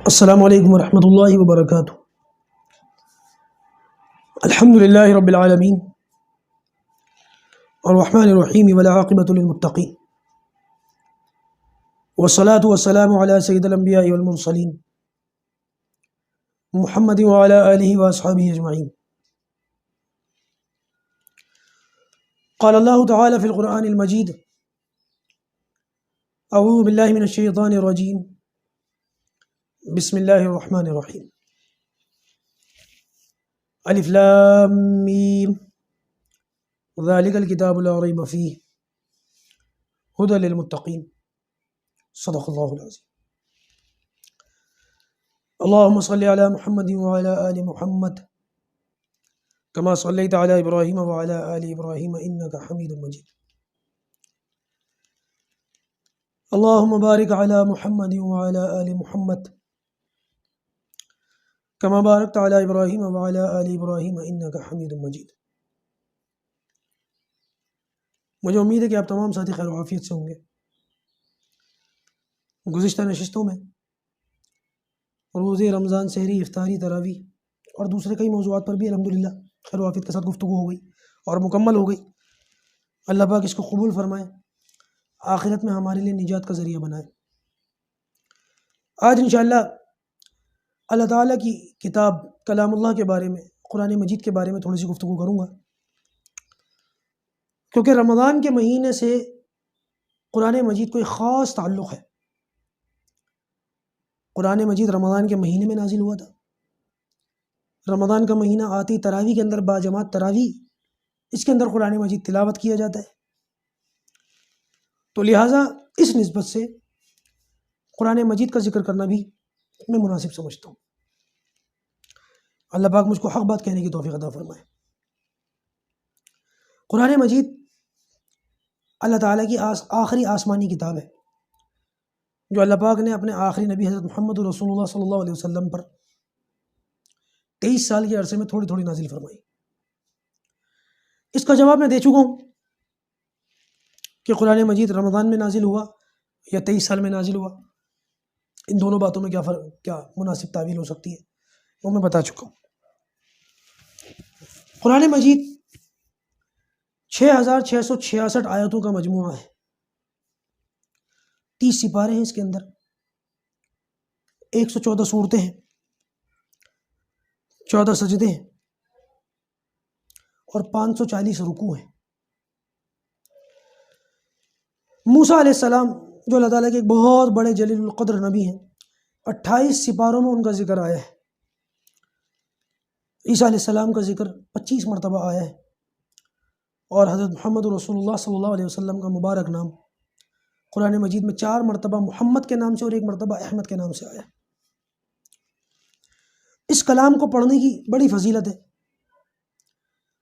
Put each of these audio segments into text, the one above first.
السلام علیکم ورحمۃ اللہ وبرکاتہ۔ الحمد للہ رب العالمین الرحمن الرحیم والعاقبۃ للمتقین والصلاة والسلام علی سید الانبیاء والمرسلین محمد وعلی آلہ واصحابہ اجمعین۔ قال اللہ تعالی فی القرآن المجید اعوذ باللہ من الشیطان الرجیم بسم اللہ الرحمن الرحیم۔ الف لام میم ذالک الکتاب لا ریب فیہ ھدی للمتقین صدق اللہ العظیم۔ اللہم صلی علی محمد وعلی آل محمد کما صلیت علی ابراہیم وعلی آل ابراہیم انک حمید مجید۔ اللہم بارک علی محمد وعلی آل محمد کما بارکت علی ابراہیم وعلی آل ابراہیم انک حمید مجید۔ مجھے امید ہے کہ آپ تمام ساتھی خیر و عافیت سے ہوں گے۔ گزشتہ نشستوں میں روزے رمضان، سحری، افطاری، تراویح اور دوسرے کئی موضوعات پر بھی الحمدللہ خیر و عافیت کے ساتھ گفتگو ہو گئی اور مکمل ہو گئی۔ اللہ پاک اس کو قبول فرمائے، آخرت میں ہمارے لیے نجات کا ذریعہ بنائے۔ آج انشاءاللہ اللہ تعالیٰ کی کتاب کلام اللہ کے بارے میں، قرآن مجید کے بارے میں تھوڑی سی گفتگو کروں گا، کیونکہ رمضان کے مہینے سے قرآن مجید کو ایک خاص تعلق ہے۔ قرآن مجید رمضان کے مہینے میں نازل ہوا تھا۔ رمضان کا مہینہ آتی تراویح کے اندر باجماعت تراویح، اس کے اندر قرآن مجید تلاوت کیا جاتا ہے، تو لہٰذا اس نسبت سے قرآن مجید کا ذکر کرنا بھی میں مناسب سمجھتا ہوں۔ اللہ پاک مجھ کو حق بات کہنے کی توفیق عطا فرمائے۔ قرآن مجید اللہ تعالیٰ کی آخری آسمانی کتاب ہے، جو اللہ پاک نے اپنے آخری نبی حضرت محمد رسول اللہ صلی اللہ علیہ وسلم پر 23 سال کے عرصے میں تھوڑی تھوڑی نازل فرمائی۔ اس کا جواب میں دے چکا ہوں کہ قرآن مجید رمضان میں نازل ہوا یا 23 سال میں نازل ہوا، ان دونوں باتوں میں کیا مناسب تعویل ہو سکتی ہے، وہ میں بتا چکا ہوں۔ قرآن مجید 6666 آیتوں کا مجموعہ ہے، 30 سپارے ہیں اس کے اندر، 114 سورتیں ہیں، 14 سجدے ہیں اور 540 رکوع ہیں۔ موسیٰ علیہ السلام جو اللہ تعالیٰ کے ایک بہت بڑے جلیل القدر نبی ہیں، 28 سپاروں میں ان کا ذکر آیا ہے۔ عیسیٰ علیہ السلام کا ذکر 25 مرتبہ آیا ہے، اور حضرت محمد رسول اللہ صلی اللہ علیہ وسلم کا مبارک نام قرآن مجید میں 4 مرتبہ محمد کے نام سے اور 1 مرتبہ احمد کے نام سے آیا ہے۔ اس کلام کو پڑھنے کی بڑی فضیلت ہے۔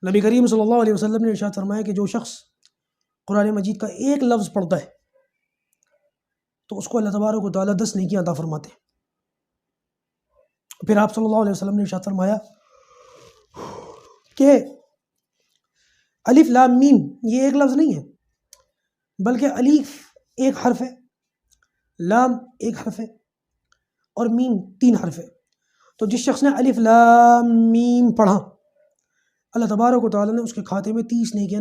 نبی کریم صلی اللہ علیہ وسلم نے ارشاد فرمایا کہ جو شخص قرآن مجید کا ایک لفظ پڑھتا ہے تو اس کو اللہ تبارک و تعالیٰ 10 نیکیاں عطا فرماتے ہیں۔ پھر آپ صلی اللہ علیہ وسلم نے ارشاد فرمایا کہ الف لام میم یہ ایک لفظ نہیں ہے، بلکہ الف ایک حرف ہے، لام ایک حرف ہے اور میم 3 حرف ہے۔ تو جس شخص نے الف لام میم پڑھا، اللہ تبارک و تعالیٰ نے اس کے کھاتے میں 30 نیکیاں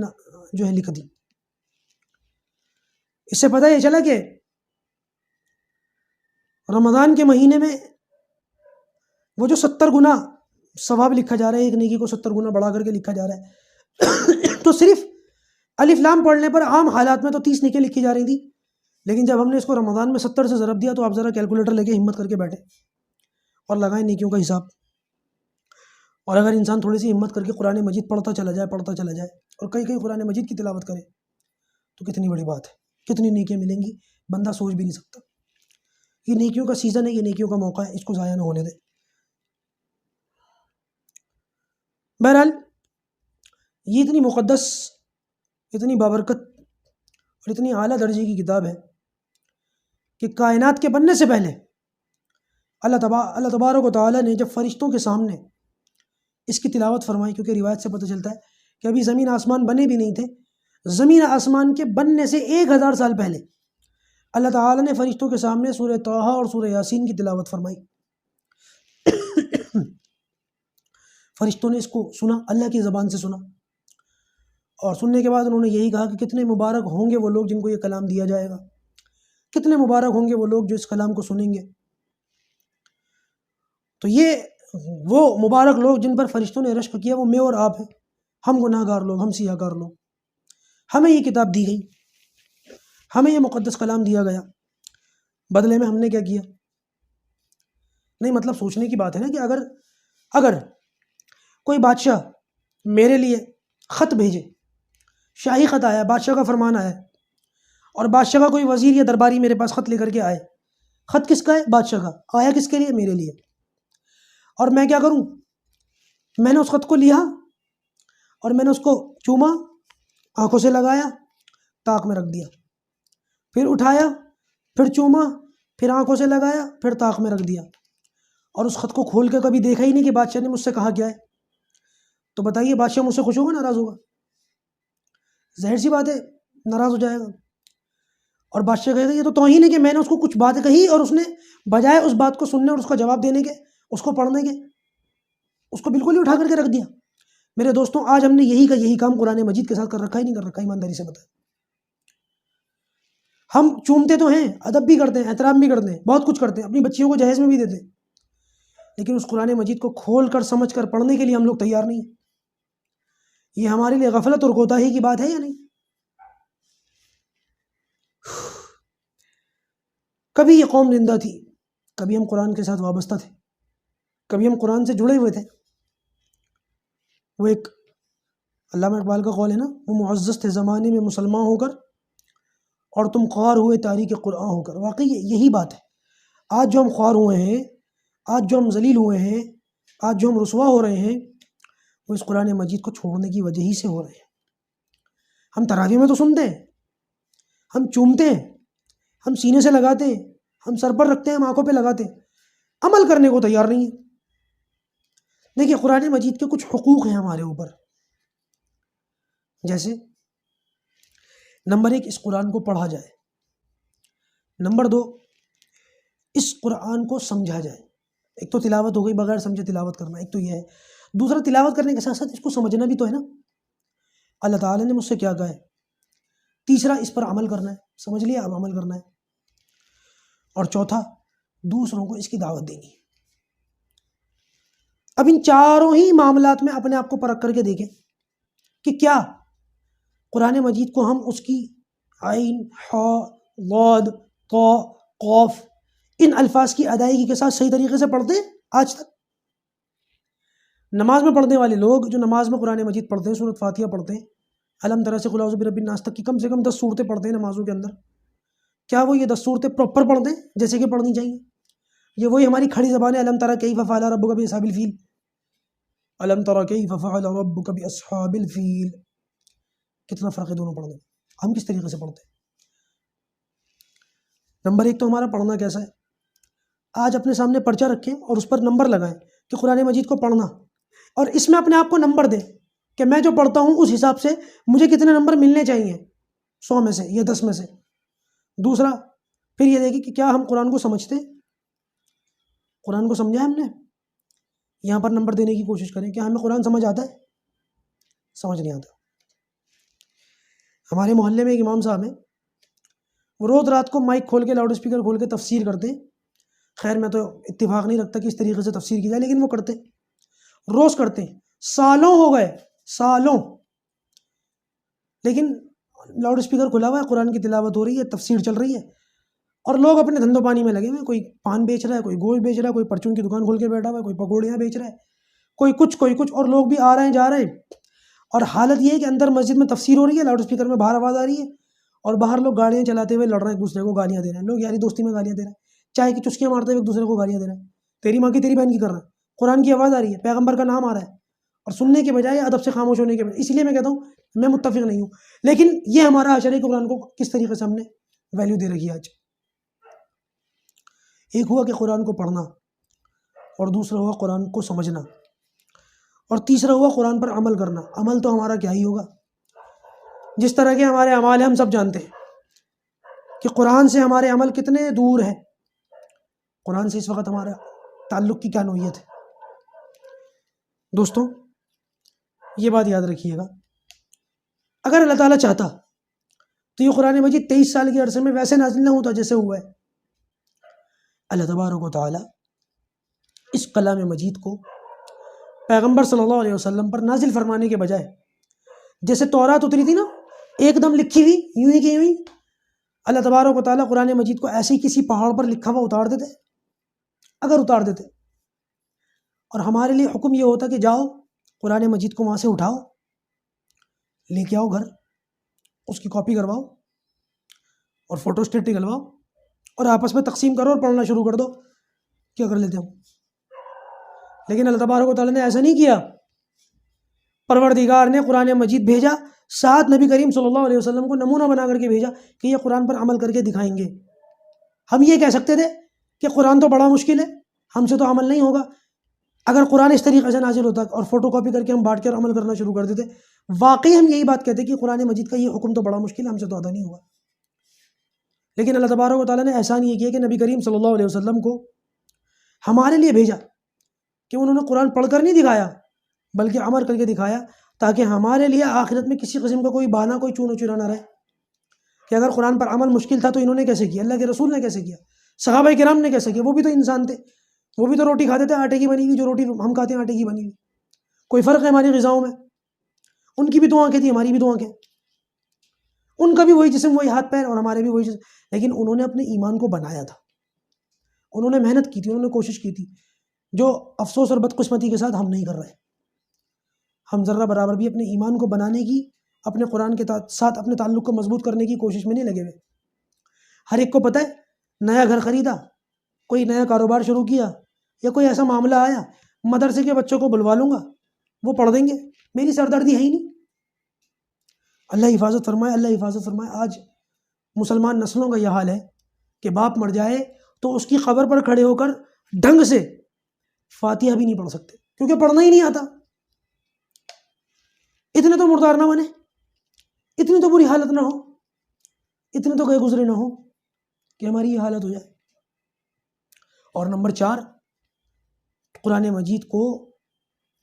جو ہے لکھ دی۔ اس سے پتہ یہ چلا کہ رمضان کے مہینے میں وہ جو 70 گنا ثواب لکھا جا رہا ہے، ایک نیکی کو 70 گنا بڑھا کر کے لکھا جا رہا ہے، تو صرف الف لام پڑھنے پر عام حالات میں تو 30 نیکیاں لکھی جا رہی تھی، لیکن جب ہم نے اس کو رمضان میں 70 سے ضرب دیا تو آپ ذرا کیلکولیٹر لے کے ہمت کر کے بیٹھے اور لگائیں نیکیوں کا حساب۔ اور اگر انسان تھوڑی سی ہمت کر کے قرآن مجید پڑھتا چلا جائے اور کئی قرآن مجید کی تلاوت کرے تو کتنی بڑی بات ہے، کتنی نیکیاں ملیں گی، بندہ سوچ بھی نہیں سکتا۔ یہ نیکیوں کا سیزن ہے، یہ نیکیوں کا موقع ہے، اس کو ضائع نہ ہونے دیں۔ بہرحال یہ اتنی مقدس، اتنی بابرکت اور اتنی اعلیٰ درجے کی کتاب ہے کہ کائنات کے بننے سے پہلے اللہ تبارک و تعالیٰ نے جب فرشتوں کے سامنے اس کی تلاوت فرمائی، کیونکہ روایت سے پتہ چلتا ہے کہ ابھی زمین آسمان بنے بھی نہیں تھے، زمین آسمان کے بننے سے 1000 سال پہلے اللہ تعالیٰ نے فرشتوں کے سامنے سورہ طٰہٰ اور سورہ یاسین کی تلاوت فرمائی، فرشتوں نے اس کو سنا، اللہ کی زبان سے سنا، اور سننے کے بعد انہوں نے یہی کہا کہ کتنے مبارک ہوں گے وہ لوگ جن کو یہ کلام دیا جائے گا، کتنے مبارک ہوں گے وہ لوگ جو اس کلام کو سنیں گے۔ تو یہ وہ مبارک لوگ جن پر فرشتوں نے رشک کیا وہ میں اور آپ ہیں، ہم گناہ گار لوگ، ہم سیاہ کار لوگ۔ ہمیں یہ کتاب دی گئی، ہمیں یہ مقدس کلام دیا گیا، بدلے میں ہم نے کیا کیا؟ نہیں، مطلب سوچنے کی بات ہے نا کہ اگر کوئی بادشاہ میرے لیے خط بھیجے، شاہی خط آیا، بادشاہ کا فرمان آیا، اور بادشاہ کا کوئی وزیر یا درباری میرے پاس خط لے کر کے آئے، خط کس کا ہے؟ بادشاہ کا، آیا کس کے لیے؟ میرے لیے۔ اور میں کیا کروں؟ میں نے اس خط کو لیا اور میں نے اس کو چوما، آنکھوں سے لگایا، طاق میں رکھ دیا، پھر اٹھایا، پھر چوما، پھر آنکھوں سے لگایا، پھر طاق میں رکھ دیا، اور اس خط کو کھول کے کبھی دیکھا ہی نہیں کہ بادشاہ نے مجھ سے کہا کیا ہے، تو بتائیے بادشاہ مجھ سے خوش ہوگا ناراض ہوگا؟ ظاہر سی بات ہے ناراض ہو جائے گا، اور بادشاہ کہے گا یہ تو توہین ہے کہ میں نے اس کو کچھ بات کہی اور اس نے بجائے اس بات کو سننے اور اس کا جواب دینے کے، اس کو پڑھنے کے، اس کو بالکل ہی اٹھا کر کے رکھ دیا۔ میرے دوستوں، آج ہم نے یہی کام قرآن مجید کے ساتھ کر رکھا ہی نہیں کر رکھا؟ ایمانداری سے بتائیں۔ ہم چومتے تو ہیں، ادب بھی کرتے ہیں، احترام بھی کرتے ہیں، بہت کچھ کرتے ہیں، اپنی بچیوں کو جہیز میں بھی دیتے ہیں، لیکن اس قرآن مجید کو کھول کر سمجھ کر پڑھنے کے لیے ہم لوگ تیار نہیں ہیں۔ یہ ہمارے لیے غفلت اور کوتاہی کی بات ہے یا نہیں؟ کبھی یہ قوم زندہ تھی، کبھی ہم قرآن کے ساتھ وابستہ تھے، کبھی ہم قرآن سے جڑے ہوئے تھے۔ وہ ایک علامہ اقبال کا قول ہے نا، وہ معزز تھے زمانے میں مسلمان ہو کر، اور تم خوار ہوئے تاریخ قرآن ہو کر۔ واقعی یہی بات ہے۔ آج جو ہم خوار ہوئے ہیں، آج جو ہم ذلیل ہوئے ہیں، آج جو ہم رسوا ہو رہے ہیں، وہ اس قرآن مجید کو چھوڑنے کی وجہ ہی سے ہو رہے ہیں۔ ہم تراویح میں تو سنتے ہیں، ہم چومتے ہیں، ہم سینے سے لگاتے ہیں، ہم سر پر رکھتے ہیں، ہم آنکھوں پہ لگاتے ہیں، عمل کرنے کو تیار نہیں ہے۔ دیکھیے قرآن مجید کے کچھ حقوق ہیں ہمارے اوپر، جیسے نمبر 1 اس قرآن کو پڑھا جائے، نمبر 2 اس قرآن کو سمجھا جائے۔ ایک تو تلاوت ہو گئی، بغیر سمجھے تلاوت کرنا، ایک تو یہ ہے۔ دوسرا تلاوت کرنے کے ساتھ ساتھ اس کو سمجھنا بھی تو ہے نا، اللہ تعالیٰ نے مجھ سے کیا کہا ہے۔ تیسرا اس پر عمل کرنا ہے، سمجھ لیا، اب عمل کرنا ہے۔ اور چوتھا دوسروں کو اس کی دعوت دینی ہے۔ اب ان چاروں ہی معاملات میں اپنے آپ کو پرکھ کر کے دیکھیں کہ کیا قرآن مجید کو ہم اس کی عین، ح، ضاد، طا، قاف ان الفاظ کی ادائیگی کے ساتھ صحیح طریقے سے پڑھتے ہیں آج تک؟ نماز میں پڑھنے والے لوگ جو نماز میں قرآن مجید پڑھتے ہیں، سورۃ فاتحہ پڑھتے ہیں، الحم ترا سے قل اعوذ برب الناس تک کی کم سے کم 10 صورتیں پڑھتے ہیں نمازوں کے اندر، کیا وہ یہ 10 صورتیں پراپر پڑھتے ہیں جیسے کہ پڑھنی چاہیے؟ یہ وہی ہماری کھڑی زبان ہے، الم ترا کیف فعل ربک باصحاب الفیل، الم ترا کیف فعل ربک باصحاب الفیل، کتنا فرق ہے دونوں پڑھنے میں؟ ہم کس طریقے سے پڑھتے ہیں؟ نمبر 1 تو ہمارا پڑھنا کیسا ہے؟ آج اپنے سامنے پرچہ رکھیں اور اس پر نمبر لگائیں کہ قرآن مجید کو پڑھنا، اور اس میں اپنے آپ کو نمبر دیں کہ میں جو پڑھتا ہوں اس حساب سے مجھے کتنے نمبر ملنے چاہیے، 100 میں سے یا 10 میں سے۔ دوسرا پھر یہ دیکھیں کہ کیا ہم قرآن کو سمجھتے ہیں، قرآن کو سمجھا ہم نے؟ یہاں پر نمبر دینے کی کوشش کریں، کیا ہمیں قرآن سمجھ آتا ہے؟ سمجھ نہیں آتا۔ ہمارے محلے میں ایک امام صاحب ہیں، وہ روز رات کو مائک کھول کے، لاؤڈ اسپیکر کھول کے تفسیر کرتے ہیں۔ خیر میں تو اتفاق نہیں رکھتا کہ اس طریقے سے تفسیر کی جائے، لیکن وہ کرتے، روز کرتے ہیں، سالوں ہو گئے، سالوں، لیکن لاؤڈ اسپیکر کھلا ہوا ہے، قرآن کی تلاوت ہو رہی ہے، تفسیر چل رہی ہے، اور لوگ اپنے دھندوں پانی میں لگے ہوئے ہیں۔ کوئی پان بیچ رہا ہے، کوئی گوشت بیچ رہا ہے، کوئی پرچون کی دکان کھول کے بیٹھا ہوا ہے، کوئی پکوڑیاں بیچ رہا ہے، کوئی کچھ، اور لوگ بھی آ رہے ہیں جا رہے ہیں۔ اور حالت یہ ہے کہ اندر مسجد میں تفسیر ہو رہی ہے، لاؤڈ اسپیکر میں باہر آواز آ رہی ہے، اور باہر لوگ گاڑیاں چلاتے ہوئے لڑ رہے ہیں، ایک دوسرے کو گالیاں دے رہے ہیں، لوگ یاری دوستی میں گالیاں دے رہے ہیں، چائے کی چسکیاں مارتے ہوئے ایک دوسرے کو گالیاں دے رہے ہیں، تیری ماں کی تیری بہن کی کر رہا ہے، قرآن کی آواز آ رہی ہے، پیغمبر کا نام آ رہا ہے، اور سننے کے بجائے ادب سے خاموش ہونے کے بجائے۔ اس لیے میں کہتا ہوں میں متفق نہیں ہوں، لیکن یہ ہمارا اشر ہے کہ قرآن کو کس طریقے سے ہم نے ویلیو دے رکھی ہے آج۔ ایک ہوا کہ قرآن کو پڑھنا، اور دوسرا ہوا قرآن کو سمجھنا، اور تیسرا ہوا قرآن پر عمل کرنا۔ عمل تو ہمارا کیا ہی ہوگا، جس طرح کے ہمارے اعمال ہیں ہم سب جانتے ہیں کہ قرآن سے ہمارے عمل کتنے دور ہیں۔ قرآن سے اس وقت ہمارا تعلق کی کیا نوعیت ہے. دوستوں یہ بات یاد رکھیے گا، اگر اللہ تعالیٰ چاہتا تو یہ قرآن مجید 23 سال کے عرصے میں ویسے نازل نہ ہوتا جیسے ہوا ہے. اللہ تبارک و تعالیٰ اس کلام مجید کو پیغمبر صلی اللہ علیہ وسلم پر نازل فرمانے کے بجائے، جیسے تورات اتری تھی نا ایک دم لکھی ہوئی یوں ہی کہ یوں ہی، اللہ تبارک و تعالیٰ قرآن مجید کو ایسے ہی کسی پہاڑ پر لکھا ہوا اتار دیتے، اگر اتار دیتے، اور ہمارے لیے حکم یہ ہوتا کہ جاؤ قرآن مجید کو وہاں سے اٹھاؤ، لے کے آؤ گھر، اس کی کاپی کرواؤ اور فوٹو اسٹیٹ نکلواؤ اور آپس میں تقسیم کرو اور پڑھنا شروع کر دو، کیا کر لیتے ہم. لیکن اللہ تبارک و تعالیٰ نے ایسا نہیں کیا. پروردگار نے قرآن مجید بھیجا، ساتھ نبی کریم صلی اللہ علیہ وسلم کو نمونہ بنا کر کے بھیجا کہ یہ قرآن پر عمل کر کے دکھائیں گے. ہم یہ کہہ سکتے تھے کہ قرآن تو بڑا مشکل ہے، ہم سے تو عمل نہیں ہوگا. اگر قرآن اس طریقے سے نازل ہوتا اور فوٹو کاپی کر کے ہم بانٹ کر عمل کرنا شروع کر دیتے، واقعی ہم یہی بات کہتے کہ قرآن مجید کا یہ حکم تو بڑا مشکل ہے، ہم سے تو ادا نہیں ہوگا. لیکن اللہ تبارک و تعالیٰ نے احسان یہ کیا کہ نبی کریم صلی اللہ علیہ وسلم کو ہمارے لیے بھیجا کہ انہوں نے قرآن پڑھ کر نہیں دکھایا بلکہ عمل کر کے دکھایا، تاکہ ہمارے لیے آخرت میں کسی قسم کا کوئی بہانہ، کوئی چون و چرا نہ رہے کہ اگر قرآن پر عمل مشکل تھا تو انہوں نے کیسے کیا، اللہ کے رسول نے کیسے کیا، صحابہ کرام نے کیسے کیا. وہ بھی تو انسان تھے، وہ بھی تو روٹی کھاتے تھے آٹے کی بنی ہوئی، جو روٹی ہم کھاتے ہیں آٹے کی بنی ہوئی. کوئی فرق ہے ہماری غذاؤں میں؟ ان کی بھی تو آنکھیں تھیں، ہماری بھی تو آنکھیں، ان کا بھی وہی جسم، وہی ہاتھ پیر، اور ہمارے بھی وہی جسم. لیکن انہوں نے اپنے ایمان کو بنایا تھا، انہوں نے محنت کی تھی، انہوں نے کوشش کی تھی، جو افسوس اور بدقسمتی کے ساتھ ہم نہیں کر رہے. ہم ذرہ برابر بھی اپنے ایمان کو بنانے کی، اپنے قرآن کے ساتھ اپنے تعلق کو مضبوط کرنے کی کوشش میں نہیں لگے ہوئے. ہر ایک کو پتہ ہے، نیا گھر خریدا، کوئی نیا کاروبار شروع کیا، یا کوئی ایسا معاملہ آیا، مدرسے کے بچوں کو بلوا لوں گا، وہ پڑھ دیں گے، میری سردردی ہے ہی نہیں. اللہ حفاظت فرمائے، اللہ حفاظت فرمائے. آج مسلمان نسلوں کا یہ حال ہے کہ باپ مر جائے تو اس کی قبر پر کھڑے ہو کر ڈھنگ سے فاتحہ بھی نہیں پڑھ سکتے، کیونکہ پڑھنا ہی نہیں آتا. اتنے تو مردار نہ بنے، اتنی تو بری حالت نہ ہو، اتنے تو گئے گزرے نہ ہو کہ ہماری یہ حالت ہو جائے. اور نمبر 4، قرآن مجید کو،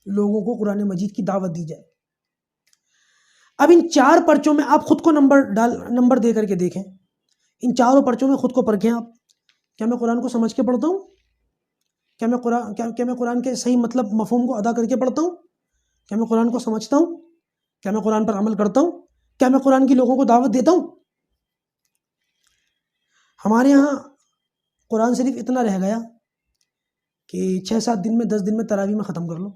لوگوں کو قرآن مجید کی دعوت دی جائے. اب ان 4 پرچوں میں آپ خود کو نمبر دے کر کے دیکھیں، ان 4 پرچوں میں خود کو پرکھیں آپ. کیا میں قرآن کو سمجھ کے پڑھتا ہوں؟ کیا میں قرآن کے صحیح مطلب مفہوم کو ادا کر کے پڑھتا ہوں؟ کیا میں قرآن کو سمجھتا ہوں؟ کیا میں قرآن پر عمل کرتا ہوں؟ کیا میں قرآن کی لوگوں کو دعوت دیتا ہوں؟ ہمارے ہاں قرآن شریف اتنا رہ گیا کہ 6-7 دن میں 10 دن میں تراویح میں ختم کر لو.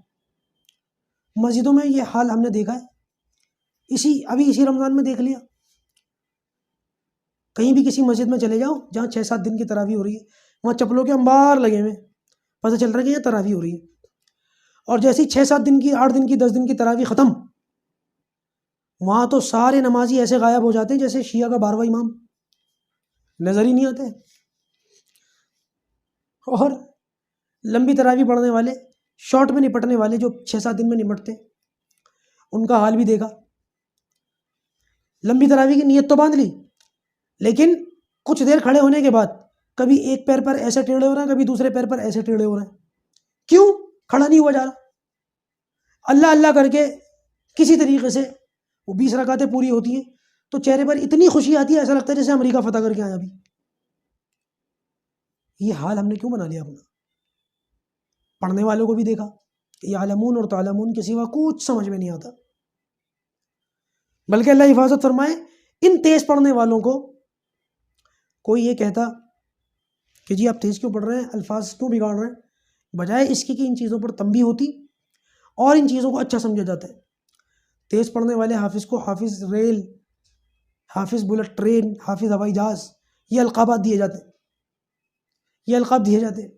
مسجدوں میں یہ حال ہم نے دیکھا ہے، ابھی اسی رمضان میں دیکھ لیا. کہیں بھی کسی مسجد میں چلے جاؤ جہاں 6-7 دن کی تراویح ہو رہی ہے، وہاں چپلوں کے انبار لگے ہوئے، پتہ چل رہا ہے کہ یہ تراویح ہو رہی ہے. اور جیسی 6-7 دن کی، 8 دن کی، 10 دن کی تراویح ختم، وہاں تو سارے نمازی ایسے غائب ہو جاتے ہیں جیسے شیعہ کا 12واں امام، نظر ہی نہیں آتے. اور لمبی تراویح پڑھنے والے، شارٹ میں نپٹنے والے جو 6-7 دن میں نمٹتے، ان کا حال بھی دیکھا. لمبی تراویح کی نیت تو باندھ لی، لیکن کچھ دیر کھڑے ہونے کے بعد کبھی ایک پیر پر ایسے ٹیڑھے ہو رہے ہیں، کبھی دوسرے پیر پر ایسے ٹیڑھے ہو رہے ہیں. کیوں کھڑا نہیں ہوا جا رہا؟ اللہ اللہ کر کے کسی طریقے سے وہ 20 رکعتیں پوری ہوتی ہیں تو چہرے پر اتنی خوشی آتی ہے، ایسا لگتا ہے جیسے امریکہ فتح کر کے آیا. ابھی یہ حال ہم نے کیوں بنا لیا اپنا؟ پڑھنے والوں کو بھی دیکھا، یعلمون اور تعلمون کے سوا کچھ سمجھ میں نہیں آتا. بلکہ اللہ حفاظت فرمائے، ان تیز پڑھنے والوں کو کوئی یہ کہتا کہ جی آپ تیز کیوں پڑھ رہے ہیں، الفاظ کیوں بگاڑ رہے ہیں، بجائے اس کی کہ ان چیزوں پر تنبیہ ہوتی اور ان چیزوں کو اچھا سمجھا جاتا ہے. تیز پڑھنے والے حافظ کو حافظ ریل، حافظ بلٹ ٹرین، حافظ ہوائی جہاز، یہ القابات دیے جاتے ہیں، یہ القاب دیے جاتے ہیں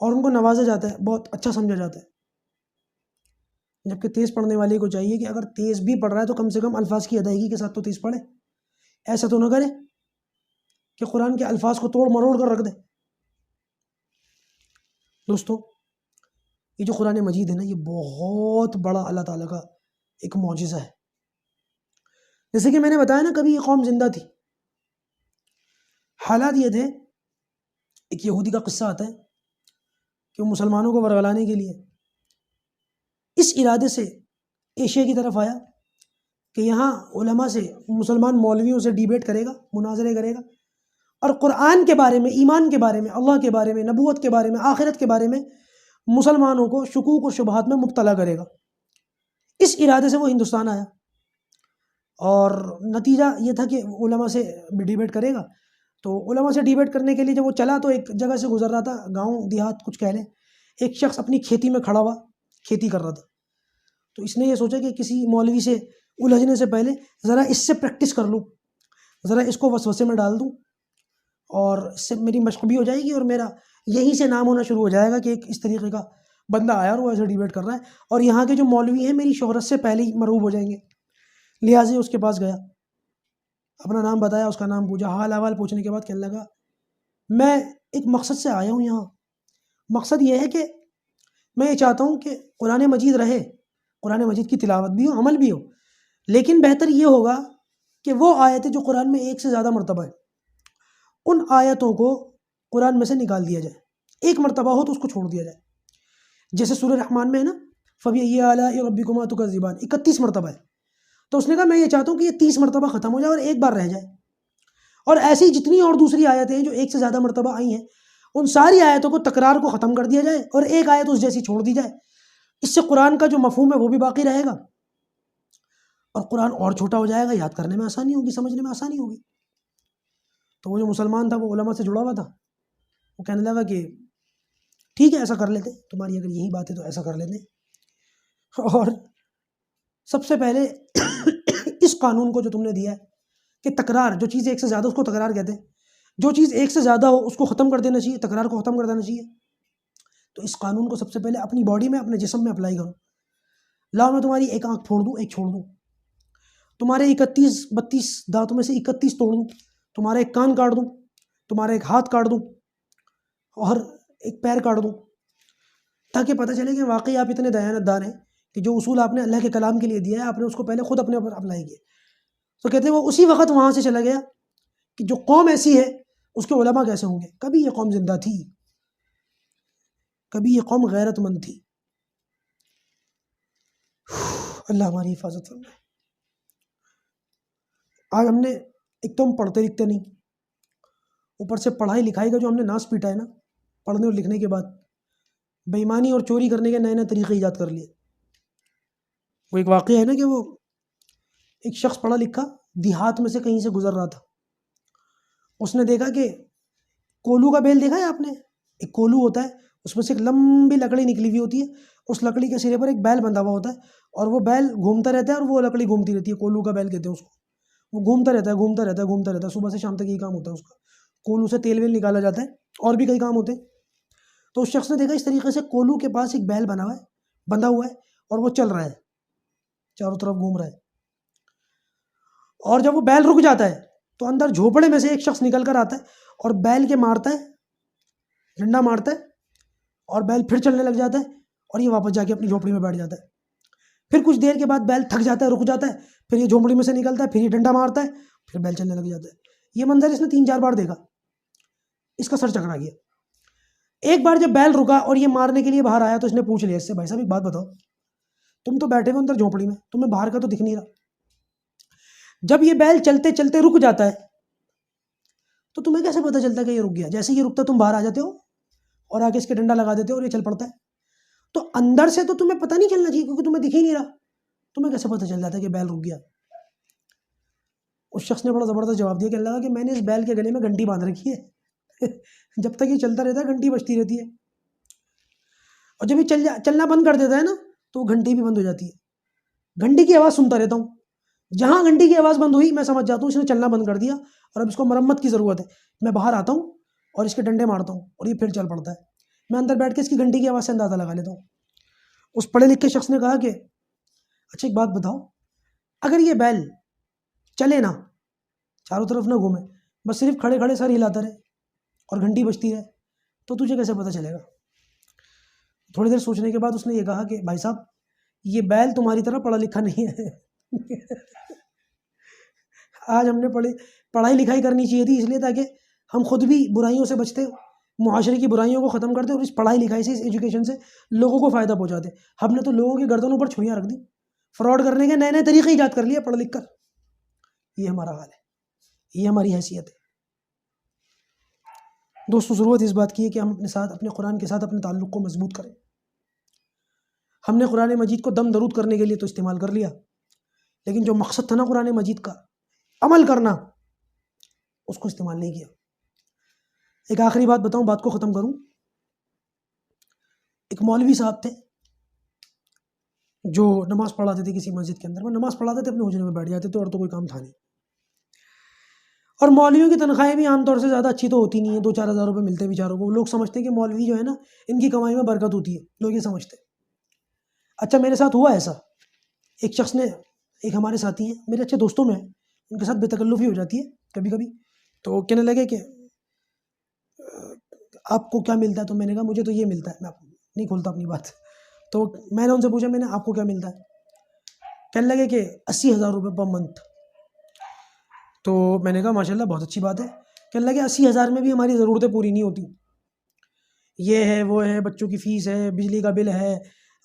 اور ان کو نوازا جاتا ہے، بہت اچھا سمجھا جاتا ہے. جبکہ تیز پڑھنے والے کو چاہیے کہ اگر تیز بھی پڑھ رہا ہے تو کم سے کم الفاظ کی ادائیگی کے ساتھ تو تیز پڑھے. ایسا تو نہ کرے کہ قرآن کے الفاظ کو توڑ مروڑ کر رکھ دے. دوستو، یہ جو قرآن مجید ہے نا، یہ بہت بڑا اللہ تعالیٰ کا ایک معجزہ ہے. جیسے کہ میں نے بتایا نا، کبھی یہ قوم زندہ تھی. حالات یہ تھے، ایک یہودی کا قصہ آتا ہے کہ وہ مسلمانوں کو ورگلانے کے لیے اس ارادے سے ایشیا کی طرف آیا کہ یہاں علماء سے، مسلمان مولویوں سے ڈیبیٹ کرے گا، مناظرے کرے گا، اور قرآن کے بارے میں، ایمان کے بارے میں، اللہ کے بارے میں، نبوت کے بارے میں، آخرت کے بارے میں مسلمانوں کو شکوک و شبہات میں مبتلا کرے گا۔ اس ارادے سے وہ ہندوستان آیا، اور نتیجہ یہ تھا کہ علماء سے ڈیبیٹ کرے گا۔ تو علماء سے ڈیبیٹ کرنے کے لیے جب وہ چلا تو ایک جگہ سے گزر رہا تھا، گاؤں دیہات کچھ کہہ لیں، ایک شخص اپنی کھیتی میں کھڑا ہوا، کھیتی کر رہا تھا۔ تو اس نے یہ سوچا کہ کسی مولوی سے الجھنے سے پہلے ذرا اس سے پریکٹس کر لوں، ذرا اس کو وسوسے میں ڈال دوں، اور اس سے میری مشق بھی ہو جائے گی، اور میرا یہیں سے نام ہونا شروع ہو جائے گا کہ ایک اس طریقے کا بندہ آیا اور وہ ایسے ڈیبیٹ کر رہا ہے، اور یہاں کے جو مولوی ہیں میری شہرت سے پہلے ہی مرعوب ہو جائیں گے۔ لہٰذا اس کے پاس گیا، اپنا نام بتایا، اس کا نام پوچھا، حال احوال پوچھنے کے بعد کہنے لگا میں ایک مقصد سے آیا ہوں یہاں، مقصد یہ ہے کہ میں یہ چاہتا ہوں کہ قرآن مجید رہے، قرآن مجید کی تلاوت بھی ہو، عمل بھی ہو، لیکن بہتر یہ ہوگا کہ وہ آیتیں جو قرآن میں ایک سے زیادہ مرتبہ ہیں، ان آیتوں کو قرآن میں سے نکال دیا جائے، ایک مرتبہ ہو تو اس کو چھوڑ دیا جائے۔ جیسے سورہ رحمان میں ہے نا، فَبِأَيِّ آلَاءِ رَبِّكُمَا تُكَذِّبَانِ 31 مرتبہ ہے، تو اس نے کہا میں یہ چاہتا ہوں کہ یہ 30 مرتبہ ختم ہو جائے اور ایک بار رہ جائے، اور ایسی جتنی اور دوسری آیتیں ہیں جو ایک سے زیادہ مرتبہ آئی ہیں، ان ساری آیتوں کو تکرار کو ختم کر دیا جائے اور ایک آیت اس جیسی چھوڑ دی جائے۔ اس سے قرآن کا جو مفہوم ہے وہ بھی باقی رہے گا، اور قرآن اور چھوٹا ہو جائے گا، یاد کرنے میں آسانی ہوگی، سمجھنے میں آسانی ہوگی۔ تو وہ جو مسلمان تھا، وہ علماء سے جڑا ہوا تھا، وہ کہنے لگا کہ ٹھیک ہے ایسا کر لیتے، تمہاری اگر یہی بات ہے تو ایسا کر لیتے۔ اور سب سے پہلے اس قانون کو جو تم نے دیا ہے کہ تکرار، جو چیز ایک سے زیادہ اس کو تکرار کہتے ہیں، جو چیز ایک سے زیادہ ہو اس کو ختم کر دینا چاہیے، تکرار کو ختم کر دینا چاہیے۔ تو اس قانون کو سب سے پہلے اپنی باڈی میں، اپنے جسم میں اپلائی کرو۔ لاؤ میں تمہاری ایک آنکھ پھوڑ دوں، ایک چھوڑ دوں، تمہارے 32 دانتوں میں سے 31 توڑ دوں، تمہارا ایک کان کاٹ دوں، تمہارا ایک ہاتھ کاٹ دوں، اور ایک پیر کاٹ دوں، تاکہ پتہ چلے کہ واقعی آپ اتنے دیانتدار ہیں کہ جو اصول آپ نے اللہ کے کلام کے لیے دیا ہے، آپ نے اس کو پہلے خود اپنے اوپر اپلائی کیا۔ تو کہتے ہیں وہ اسی وقت وہاں سے چلا گیا کہ جو قوم ایسی ہے اس کے علماء کیسے ہوں گے۔ کبھی یہ قوم زندہ تھی، کبھی یہ قوم غیرت مند تھی۔ اللہ ہماری حفاظت فرمائے۔ آج ہم نے ایک تو ہم پڑھتے لکھتے نہیں، اوپر سے پڑھائی لکھائی کا جو ہم نے ناس پیٹا ہے نا، پڑھنے اور لکھنے کے بعد بے ایمانی اور چوری کرنے کے نئے نئے طریقے ایجاد کر لیے۔ وہ ایک واقعہ ہے نا کہ وہ ایک شخص پڑھا لکھا دیہات میں سے کہیں سے گزر رہا تھا، اس نے دیکھا کہ کولو کا بیل دیکھا ہے آپ نے؟ ایک کولو ہوتا ہے، اس میں سے ایک لمبی لکڑی نکلی ہوئی ہوتی ہے، اس لکڑی کے سرے پر ایک بیل بندھا ہوا ہوتا ہے، اور وہ بیل گھومتا رہتا ہے، اور وہ لکڑی گھومتی رہتی ہے، کولو کا بیل کہتے ہیں اس کو۔ وہ گھومتا رہتا ہے، گھومتا رہتا ہے، گھومتا رہتا ہے، صبح سے شام تک یہی کام ہوتا ہے اس کا۔ کولو سے تیل ویل نکالا جاتا ہے، اور بھی کئی کام ہوتے ہیں۔ تو اس شخص نے دیکھا اس طریقے سے کولو کے پاس ایک بیل بنا ہوا ہے، بندھا ہوا ہے، اور وہ چل رہا ہے، چاروں طرف گھوم رہا ہے۔ اور جب وہ بیل رک جاتا ہے تو اندر جھوپڑے میں سے ایک شخص نکل کر آتا ہے اور بیل کے مارتا ہے، ڈنڈا مارتا ہے، اور بیل پھر چلنے لگ جاتا ہے، اور یہ واپس جا کے اپنی جھوپڑی میں بیٹھ جاتا ہے۔ پھر کچھ دیر کے بعد بیل تھک جاتا ہے، رک جاتا ہے، پھر یہ جھوپڑی میں سے نکلتا ہے، پھر یہ ڈنڈا مارتا ہے، پھر بیل چلنے لگ جاتا ہے۔ یہ منظر اس نے 3-4 بار دیکھا، اس کا سر چکرا گیا۔ ایک بار جب بیل رکا اور یہ مارنے کے لیے باہر آیا تو اس نے پوچھ لیا اس سے، بھائی صاحب ایک بات بتاؤ، تم تو بیٹھے ہوئے اندر جھوپڑی میں، تمہیں باہر کا تو دکھ نہیں رہا، جب یہ بیل چلتے چلتے رک جاتا ہے تو تمہیں کیسے پتہ چلتا ہے کہ یہ رک گیا؟ جیسے یہ رکتا تم باہر آ جاتے ہو اور آگے اس کے ڈنڈا لگا دیتے ہو اور یہ چل پڑتا ہے۔ تو اندر سے تو تمہیں پتہ نہیں چلنا چاہیے کیونکہ تمہیں دکھ ہی نہیں رہا، تمہیں کیسے پتہ چل جاتا ہے کہ بیل رک گیا؟ اس شخص نے بڑا زبردست جواب دیا کہ اللہ کہ میں نے اس بیل کے گلے میں گھنٹی باندھ رکھی ہے جب تک یہ چلتا رہتا ہے گھنٹی بجتی رہتی ہے، اور جب یہ چلنا بند کر دیتا ہے نا تو گھنٹی بھی بند ہو جاتی ہے۔ گھنٹی کی آواز سنتا رہتا ہوں، جہاں گھنٹی کی آواز بند ہوئی میں سمجھ جاتا ہوں اس نے چلنا بند کر دیا اور اب اس کو مرمت کی ضرورت ہے۔ میں باہر آتا ہوں اور اس کے ڈنڈے مارتا ہوں اور یہ پھر چل پڑتا ہے۔ میں اندر بیٹھ کے اس کی گھنٹی کی آواز سے اندازہ لگا لیتا ہوں۔ اس پڑھے لکھے شخص نے کہا کہ اچھا ایک بات بتاؤ، اگر یہ بیل چلے نا، چاروں طرف نہ گھومے، بس صرف کھڑے کھڑے سر ہلاتا رہے اور گھنٹی بجتی رہے، تو تجھے کیسے پتہ چلے گا؟ تھوڑی دیر سوچنے کے بعد اس نے یہ کہا کہ بھائی صاحب یہ بیل تمہاری طرح پڑھا لکھا نہیں ہے آج ہم نے پڑھائی لکھائی کرنی چاہیے تھی، اس لیے تاکہ ہم خود بھی برائیوں سے بچتے، معاشرے کی برائیوں کو ختم کرتے اور اس پڑھائی لکھائی سے، اس ایجوکیشن سے لوگوں کو فائدہ پہنچاتے. ہم نے تو لوگوں کے گردنوں پر چھریاں رکھ دی، فراڈ کرنے کے نئے نئے طریقے ایجاد کر لیے پڑھ لکھ کر. یہ ہمارا حال ہے، یہ ہماری حیثیت ہے. دوستو ضرورت اس بات کی ہے کہ ہم اپنے قرآن کے ساتھ اپنے تعلق کو مضبوط کریں. ہم نے قرآن مجید کو دم درود کرنے کے لیے تو استعمال کر لیا، لیکن جو مقصد تھا نا قرآن مجید کا، عمل کرنا، اس کو استعمال نہیں کیا. ایک آخری بات بتاؤں، بات کو ختم کروں. ایک مولوی صاحب تھے جو نماز پڑھاتے تھے کسی مسجد کے اندر. وہ نماز پڑھاتے تھے، اپنے حجرے میں بیٹھ جاتے تھے اور تو کوئی کام تھا نہیں. اور مولویوں کی تنخواہیں بھی عام طور سے زیادہ اچھی تو ہوتی نہیں ہیں، 2-4 ہزار روپے ملتے ہیں بیچاروں کو. لوگ سمجھتے ہیں کہ مولوی جو ہے نا، ان کی کمائی میں برکت ہوتی ہے، لوگ یہ سمجھتے ہیں. اچھا میرے ساتھ ہوا ایسا، ایک شخص نے، ایک ہمارے ساتھی ہیں، میرے اچھے دوستوں میں ہیں، ان کے ساتھ بے تکلفی ہو جاتی ہے کبھی کبھی. تو کہنے لگے کہ آپ کو کیا ملتا ہے؟ تو میں نے کہا مجھے تو یہ ملتا ہے. میں نہیں کھولتا اپنی بات. تو میں نے ان سے پوچھا، میں نے آپ کو کیا ملتا ہے؟ کہنے لگے کہ 80,000 روپے پر منتھ. تو میں نے کہا ماشاءاللہ بہت اچھی بات ہے. کہنے لگے 80,000 میں بھی ہماری ضرورتیں پوری نہیں ہوتی. یہ ہے، وہ ہے، بچوں کی فیس ہے، بجلی کا بل ہے،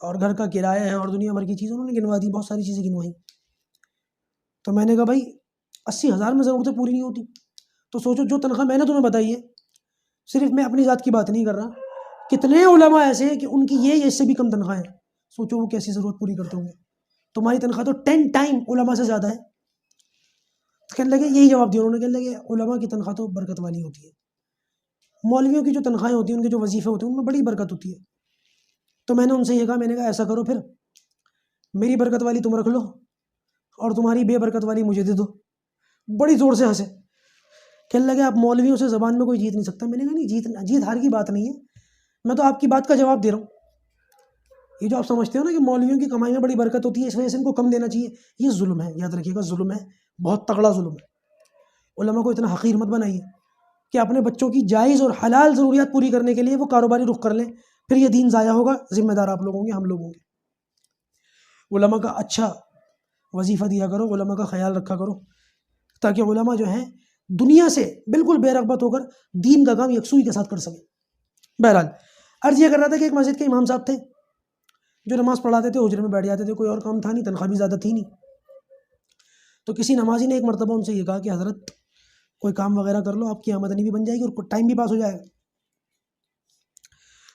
اور گھر کا کرایہ ہے، اور دنیا بھر کی چیزیں انہوں نے گنوا دی، بہت ساری چیزیں گنوائی. تو میں نے کہا بھائی 80,000 میں ضرورتیں پوری نہیں ہوتی تو سوچو جو تنخواہ میں نے تمہیں بتائی ہے، صرف میں اپنی ذات کی بات نہیں کر رہا، کتنے علماء ایسے ہیں کہ ان کی یہ اس سے بھی کم تنخواہ ہے. سوچو وہ کیسی ضرورت پوری کرتے ہوں گے. تمہاری تنخواہ تو 10 ٹائم علماء سے زیادہ ہے. کہنے لگے، یہی جواب دیا انہوں نے. کہنے لگے علماء کی تنخواہ تو برکت والی ہوتی ہے، مولویوں کی جو تنخواہیں ہوتی ہیں، ان کے جو وظیفے ہوتے ہیں، ان میں بڑی برکت ہوتی ہے. تو میں نے ان سے یہ کہا، میں نے کہا ایسا کرو پھر میری برکت والی تم رکھ لو اور تمہاری بے برکت والی مجھے دے دو. بڑی زور سے ہنسے. کہنے لگے آپ مولویوں سے زبان میں کوئی جیت نہیں سکتا. میں نے کہا نہیں، جیت ہار کی بات نہیں ہے، میں تو آپ کی بات کا جواب دے رہا ہوں. یہ جو آپ سمجھتے ہو نا کہ مولویوں کی کمائی میں بڑی برکت ہوتی ہے، اس وجہ سے ان کو کم دینا چاہیے، یہ ظلم ہے. یاد رکھیے گا، ظلم ہے، بہت تگڑا ظلم ہے. علماء کو اتنا حقیر مت بنائیے کہ اپنے بچوں کی جائز اور حلال ضروریات پوری کرنے کے لیے وہ کاروباری رخ کر لیں، پھر یہ دین ضائع ہوگا. ذمہ دار آپ لوگ ہوں گے، ہم لوگ ہوں گے. علماء کا اچھا وظیفہ دیا کرو، علماء کا خیال رکھا کرو، تاکہ علماء جو ہیں دنیا سے بالکل بے رغبت ہو کر دین کا کام یکسوئی کے ساتھ کر سکیں. بہرحال عرض یہ کر رہا تھا کہ ایک مسجد کے امام صاحب تھے جو نماز پڑھاتے تھے، حجرے میں بیٹھ جاتے تھے، کوئی اور کام تھا نہیں، تنخواہ بھی زیادہ تھی نہیں. تو کسی نمازی نے ایک مرتبہ ان سے یہ کہا کہ حضرت کوئی کام وغیرہ کر لو، آپ کی آمدنی بھی بن جائے گی اور ٹائم بھی پاس ہو جائے گا.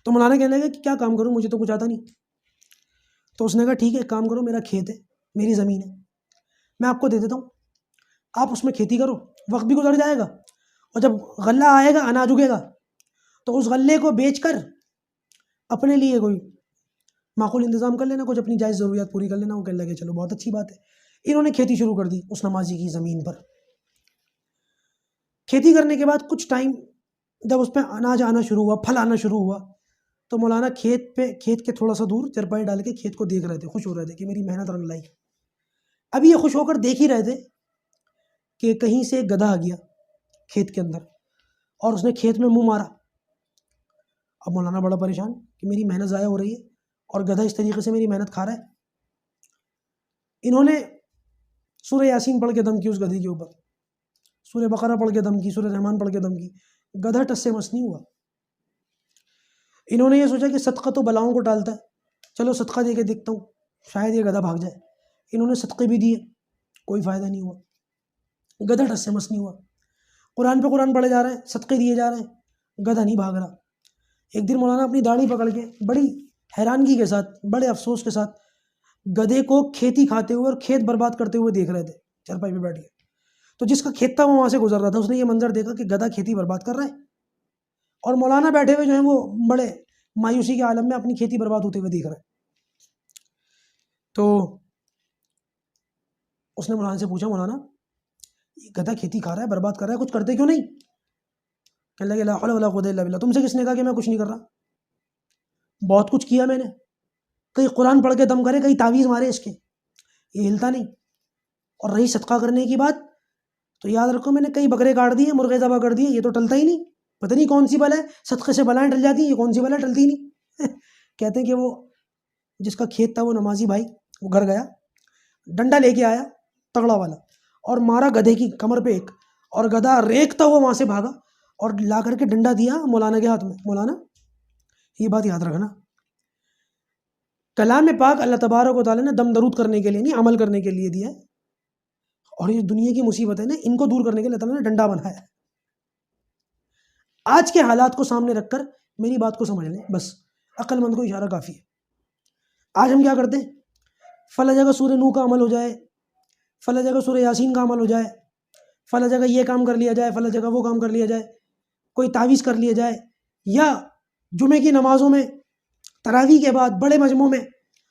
تو مولانا کہنے لگے کہ کیا کام کروں، مجھے تو کچھ آتا نہیں. تو اس نے کہا ٹھیک ہے، ایک کام کرو، میرا کھیت ہے، میری زمین ہے، میں آپ کو دے دیتا ہوں، آپ اس میں کھیتی کرو، وقت بھی گزر جائے گا، اور جب غلہ آئے گا، اناج اگے گا، تو اس غلے کو بیچ کر اپنے لیے کوئی معقول انتظام کر لینا، کچھ اپنی جائز ضروریات پوری کر لینا. وہ کہنے لگے چلو بہت اچھی بات ہے. انہوں نے کھیتی شروع کر دی اس نمازی کی زمین پر. کھیتی کرنے کے بعد کچھ ٹائم جب اس پہ اناج آنا شروع ہوا، پھل آنا شروع ہوا، تو مولانا کھیت کے تھوڑا سا دور چرپائی ڈال کے کھیت کو دیکھ رہے تھے، خوش ہو رہے تھے کہ میری محنت رنگ لائی. ابھی یہ خوش ہو کر دیکھ ہی رہے تھے کہ کہیں سے ایک گدھا آ گیا کھیت کے اندر اور اس نے کھیت میں منہ مارا. اب مولانا بڑا پریشان کہ میری محنت ضائع ہو رہی ہے اور گدھا اس طریقے سے میری محنت کھا رہا ہے. انہوں نے سورہ یاسین پڑھ کے دم کی اس گدھے کے اوپر، سورہ بقرہ پڑھ کے دم کی، سورہ رحمان پڑھ کے دم کی. گدھا ٹس سے مس نہیں ہوا. انہوں نے یہ سوچا کہ صدقہ تو بلاؤں کو ٹالتا ہے، چلو صدقہ دے کے دیکھتا ہوں، شاید یہ گدھا بھاگ جائے. انہوں نے صدقے بھی دیے، کوئی فائدہ نہیں ہوا، گدھا ٹس سے مس نہیں ہوا. قرآن پہ قرآن پڑھے جا رہے ہیں، صدقے دیے جا رہے ہیں، گدھا نہیں بھاگ رہا. ایک دن مولانا اپنی داڑھی پکڑ کے بڑی حیرانگی کے ساتھ، بڑے افسوس کے ساتھ گدھے کو کھیتی کھاتے ہوئے اور کھیت برباد کرتے ہوئے دیکھ رہے تھے چرپائی پہ بیٹھ کے. تو جس کا کھیت تھا وہ وہاں سے گزر رہا تھا، اس نے یہ منظر دیکھا کہ گدھا کھیتی برباد کر رہا ہے اور مولانا بیٹھے ہوئے جو ہیں وہ بڑے مایوسی کے عالم میں اپنی کھیتی برباد ہوتے ہوئے دیکھ رہے ہیں. تو اس نے مولانا سے پوچھا، مولانا یہ گدھا کھیتی کھا رہا ہے، برباد کر رہا ہے، کچھ کرتے کیوں نہیں؟ کہنے لگے لا حول ولا قوت الا باللہ. تم سے کس نے کہا کہ میں کچھ نہیں کر رہا؟ بہت کچھ کیا میں نے، کئی قرآن پڑھ کے دم کرے، کئی تعویذ مارے اس کے، یہ ہلتا نہیں. اور رہی صدقہ کرنے کی بات، تو یاد رکھو میں نے کئی بکرے کاٹ دیے، مرغے ذبح کر دیے، یہ تو ٹلتا ہی نہیں. پتہ نہیں کون سی بلا ہے، صدقے سے بلائیں ٹل جاتی ہیں، یہ کون سی بلا ٹلتی ہی نہیں. کہتے ہیں کہ وہ جس کا کھیت تھا وہ نمازی بھائی، وہ گھر گیا، ڈنڈا لے کے آیا تگڑا والا، اور مارا گدھے کی کمر پہ ایک، اور گدھا ریکتا ہوا وہاں سے بھاگا اور لا کر کے ڈنڈا دیا مولانا کے ہاتھ میں. مولانا یہ بات یاد رکھنا، کلام پاک اللہ تبارک و تعالیٰ نے دم درود کرنے کے لیے نہیں، عمل کرنے کے لیے دیا ہے. اور یہ دنیا کی مصیبت ہے نا، ان کو دور کرنے کے لیے اللہ تعالیٰ نے ڈنڈا بنایا ہے. آج کے حالات کو سامنے رکھ کر میری بات کو سمجھ لیں، بس عقل مند کو اشارہ کافی ہے. آج ہم کیا کرتے ہیں، فلاں جگہ سورہ نوح کا عمل ہو جائے، فلاں جگہ سورہ یاسین کا عمل ہو جائے، فلاں جگہ یہ کام کر لیا جائے، فلاں جگہ وہ کام کر لیا جائے، کوئی تعویذ کر لیا جائے، یا جمعے کی نمازوں میں تراویح کے بعد بڑے مجمعوں میں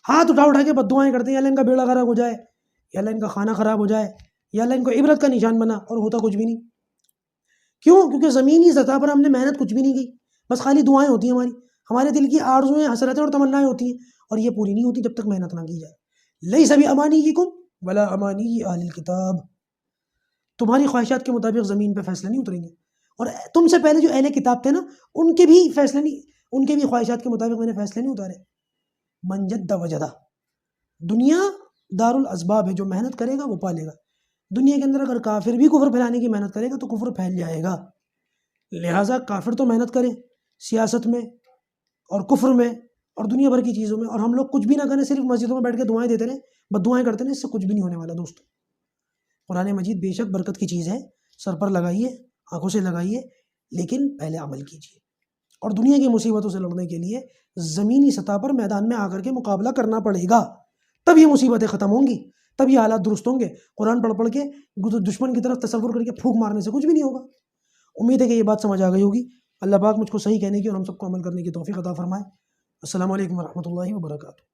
ہاتھ اٹھا کے بد دعائیں کرتے ہیں، یا اللہ ان کا بیڑا خراب ہو جائے، یا اللہ ان کا کھانا خراب ہو جائے، یا اللہ ان کو عبرت کا نشان بنا، اور ہوتا کچھ بھی نہیں. کیوں؟ کیونکہ زمینی سطح پر ہم نے محنت کچھ بھی نہیں کی، بس خالی دعائیں ہوتی ہیں، ہمارے دل کی آرزویں، حسرتیں اور تمنائیں ہوتی ہیں، اور یہ پوری نہیں ہوتی جب تک محنت نہ کی جائے. لیس بامانیکم ولا امانی اہل الکتاب. تمہاری خواہشات کے مطابق زمین پہ فیصلے نہیں اتریں گے، اور تم سے پہلے جو اہل کتاب تھے نا، ان کے بھی فیصلے نہیں، ان کے بھی خواہشات کے مطابق میں نے فیصلے نہیں اتارے. من جد وجدہ. دنیا دار الاسباب ہے، جو محنت کرے گا وہ پالے گا. دنیا کے اندر اگر کافر بھی کفر پھیلانے کی محنت کرے گا تو کفر پھیل جائے گا. لہٰذا کافر تو محنت کریں سیاست میں اور کفر میں اور دنیا بھر کی چیزوں میں، اور ہم لوگ کچھ بھی نہ کریں، صرف مسجدوں میں بیٹھ کے دعائیں دیتے رہیں، بد دعائیں کرتے رہیں، اس سے کچھ بھی نہیں ہونے والا. دوستو، قرآن مجید بے شک برکت کی چیز ہے، سر پر لگائیے، آنکھوں سے لگائیے، لیکن پہلے عمل کیجیے. اور دنیا کی مصیبتوں سے لڑنے کے لیے زمینی سطح پر میدان میں آ کر کے مقابلہ کرنا پڑے گا، تب یہ مصیبتیں ختم ہوں گی، تب یہ حالات درست ہوں گے. قرآن پڑھ کے دشمن کی طرف تصور کر کے پھونک مارنے سے کچھ بھی نہیں ہوگا. امید ہے کہ یہ بات سمجھ آ گئی ہوگی. اللہ پاک مجھ کو صحیح کہنے کی اور ہم سب کو عمل کرنے کی توفیق عطا فرمائے. السلام علیکم ورحمۃ اللہ وبرکاتہ.